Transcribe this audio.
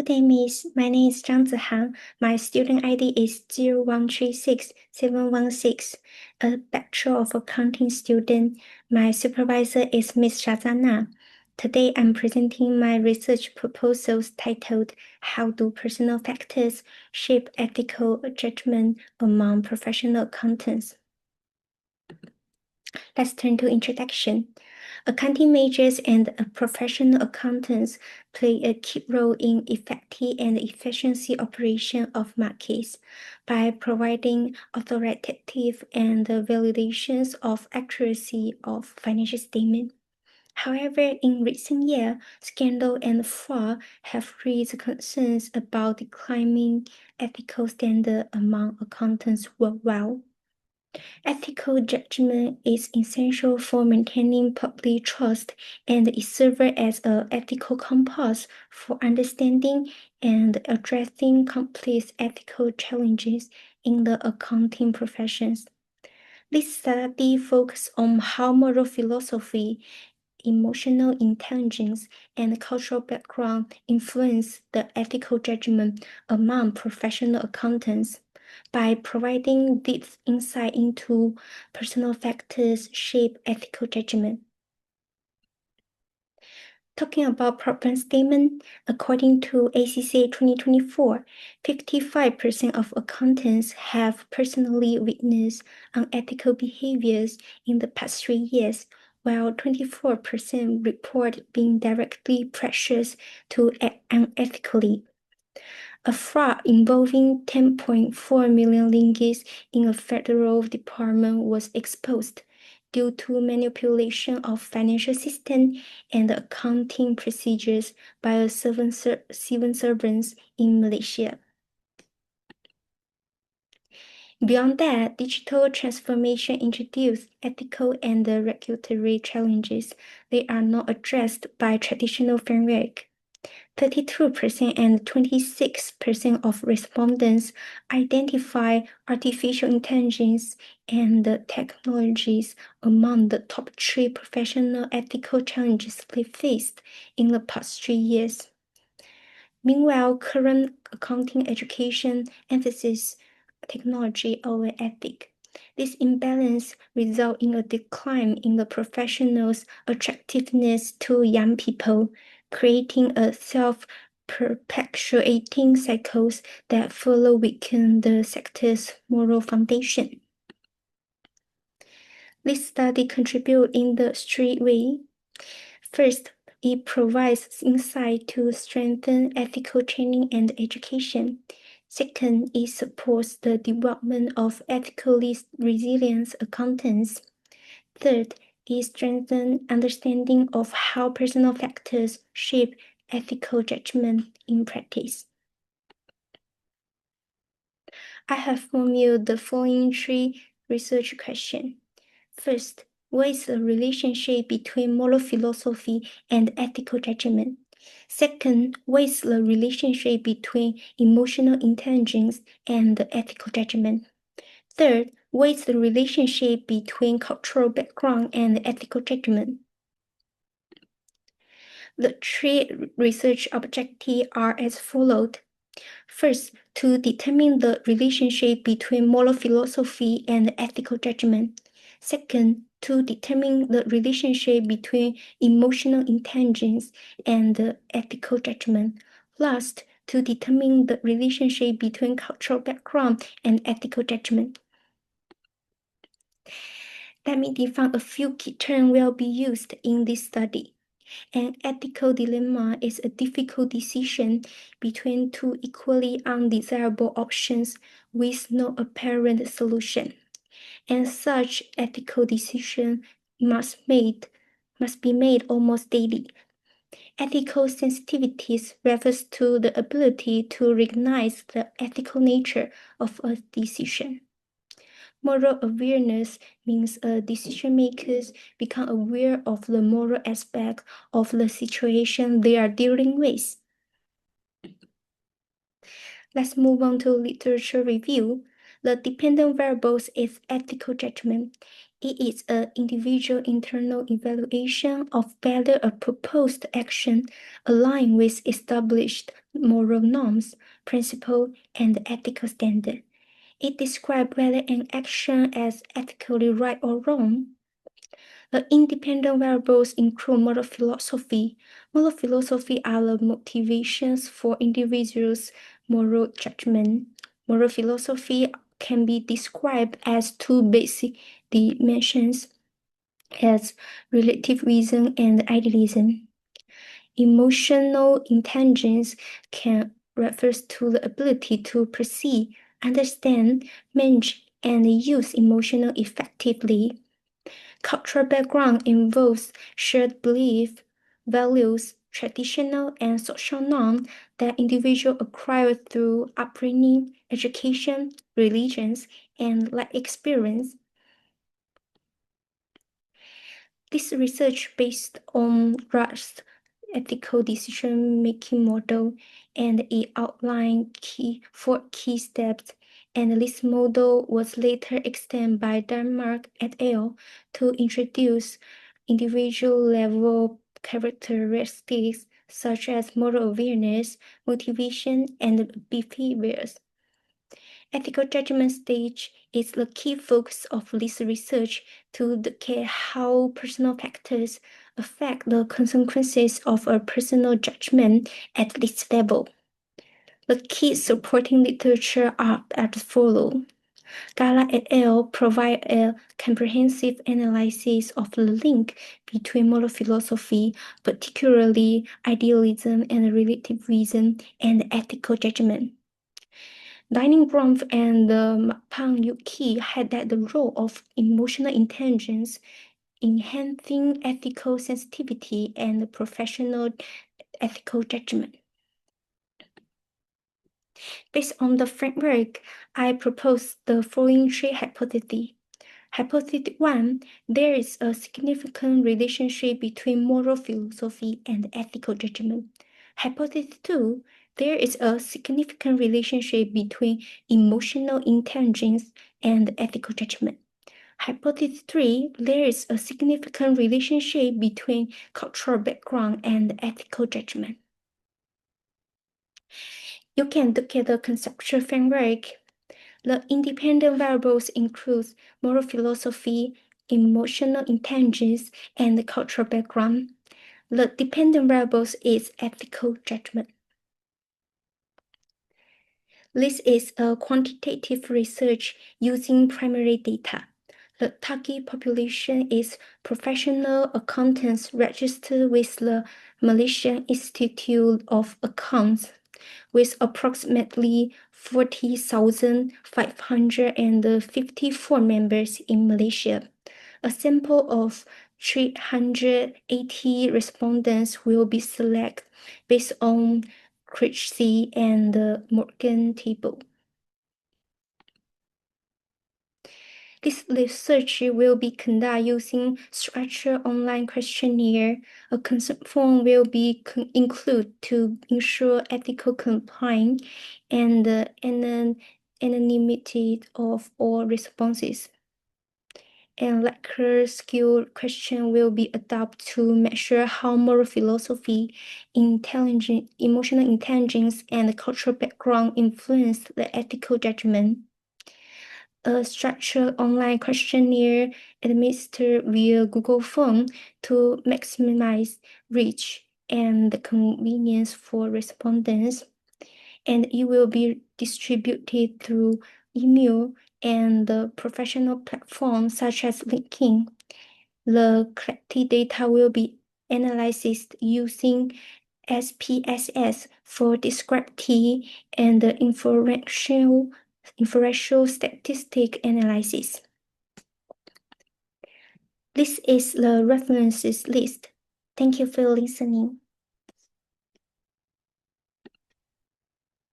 Good day, Miss. My name is Zhang Zihang. My student ID is 0136716, a Bachelor of Accounting student. My supervisor is Miss Shazana. Today, I'm presenting my research proposals titled, How Do Personal Factors Shape Ethical Judgment Among Professional Accountants? Let's turn to introduction. Accounting majors and professional accountants play a key role in effective and efficiency operation of markets by providing authoritative and validations of accuracy of financial statement. However, in recent years, scandal and fraud have raised concerns about declining ethical standards among accountants worldwide. Ethical judgment is essential for maintaining public trust and it serves as an ethical compass for understanding and addressing complex ethical challenges in the accounting professions. This study focuses on how moral philosophy, emotional intelligence, and cultural background influence the ethical judgment among professional accountants. By providing deep insight into personal factors shape ethical judgment. Talking about problem statement, according to ACCA 2024, 55% of accountants have personally witnessed unethical behaviors in the past 3 years, while 24% report being directly pressured to act unethically. A fraud involving 10.4 million ringgit in a federal department was exposed due to manipulation of financial system and accounting procedures by a civil servants in Malaysia. Beyond that, digital transformation introduced ethical and regulatory challenges. They are not addressed by traditional framework. 32% and 26% of respondents identify artificial intelligence and technologies among the top 3 professional ethical challenges they faced in the past 3 years. Meanwhile, current accounting education emphasizes technology over ethics. This imbalance results in a decline in the professional's attractiveness to young people, creating a self-perpetuating cycles that further weaken the sector's moral foundation. This study contributes in the three ways. First, it provides insight to strengthen ethical training and education. Second, it supports the development of ethically resilient accountants. Third, it strengthens understanding of how personal factors shape ethical judgment in practice. I have formulated the following 3 research questions. First, what is the relationship between moral philosophy and ethical judgment? Second, what is the relationship between emotional intelligence and ethical judgment? Third, what is the relationship between cultural background and ethical judgment? The 3 research objectives are as follows. First, to determine the relationship between moral philosophy and ethical judgment. Second, to determine the relationship between emotional intelligence and ethical judgment. Last, to determine the relationship between cultural background and ethical judgment. Let me define a few key terms will be used in this study. An ethical dilemma is a difficult decision between 2 equally undesirable options with no apparent solution. And such ethical decision must be made almost daily. Ethical sensitivities refers to the ability to recognize the ethical nature of a decision. Moral awareness means decision makers become aware of the moral aspect of the situation they are dealing with. Let's move on to literature review. The dependent variables is ethical judgment. It is an individual internal evaluation of whether a proposed action aligns with established moral norms, principles, and ethical standards. It describes whether an action is ethically right or wrong. The independent variables include moral philosophy. Moral philosophy are the motivations for individuals' moral judgment. Moral philosophy can be described as two basic dimensions as relativism and idealism. Emotional intelligence can refers to the ability to perceive, understand, manage, and use emotional effectively. Cultural background involves shared belief, values, traditional and social norms that individuals acquire through upbringing, education, religions, and life experience. This research based on Rush's ethical decision-making model, and it outlined four key steps, and this model was later extended by Denmark et al. To introduce individual-level characteristics such as moral awareness, motivation, and behaviors. Ethical judgment stage is the key focus of this research to look at how personal factors affect the consequences of a personal judgment at this level. The key supporting literature are as follows. Gala et al. Provide a comprehensive analysis of the link between moral philosophy, particularly idealism and relativism, and ethical judgment. Dinenbaum and Pang Yuki highlight the role of emotional intelligence, enhancing ethical sensitivity and professional ethical judgment. Based on the framework, I propose the following three hypotheses. Hypothesis 1, there is a significant relationship between moral philosophy and ethical judgment. Hypothesis 2, there is a significant relationship between emotional intelligence and ethical judgment. Hypothesis 3, there is a significant relationship between cultural background and ethical judgment. You can look at the conceptual framework. The independent variables include moral philosophy, emotional intelligence, and cultural background. The dependent variables is ethical judgment. This is a quantitative research using primary data. The target population is professional accountants registered with the Malaysian Institute of Accounts, with approximately 40,554 members in Malaysia. A sample of 380 respondents will be selected based on Krejci and the Morgan table. This research will be conducted using structured online questionnaire. A consent form will be included to ensure ethical compliance and anonymity of all responses. And Likert skill question will be adopted to measure how moral philosophy, emotional intelligence, and cultural background influence the ethical judgment. A structured online questionnaire administered via Google Form to maximize reach and the convenience for respondents, and it will be distributed through email and the professional platforms such as LinkedIn. The collected data will be analyzed using SPSS for descriptive and the inferential statistic analysis. This is the references list. Thank you for listening.